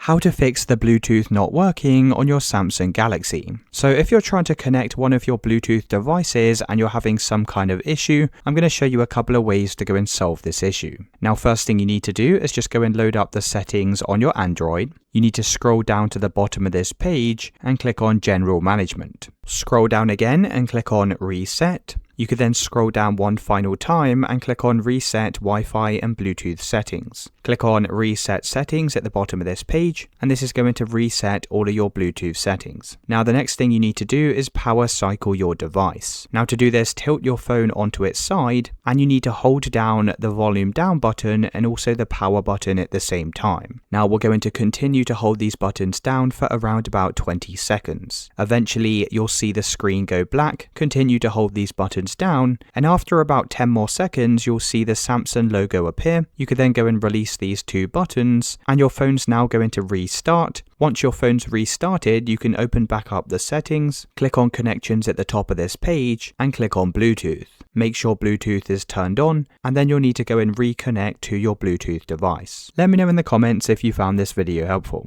how to fix the Bluetooth not working on your Samsung Galaxy. So if you're trying to connect one of your Bluetooth devices and you're having some kind of issue, I'm going to show you a couple of ways to go and solve this issue. Now, first thing you need to do is just go and load up the settings on your Android. You need to scroll down to the bottom of this page and click on General Management. Scroll down again and click on Reset. You could then scroll down one final time and click on Reset Wi-Fi and Bluetooth Settings. Click on Reset Settings at the bottom of this page, and this is going to reset all of your Bluetooth settings. Now, the next thing you need to do is power cycle your device. Now, to do this, tilt your phone onto its side, and you need to hold down the volume down button and also the power button at the same time. Now, we're going to continue to hold these buttons down for around about 20 seconds. Eventually, you'll see the screen go black. Continue to hold these buttons down, and after about 10 more seconds, you'll see the Samsung logo appear. You could then go and release these two buttons, and your phone's now going to restart. Once your phone's restarted, you can open back up the settings, click on Connections at the top of this page, and click on Bluetooth. Make sure Bluetooth is turned on, and then you'll need to go and reconnect to your Bluetooth device. Let me know in the comments if you found this video helpful.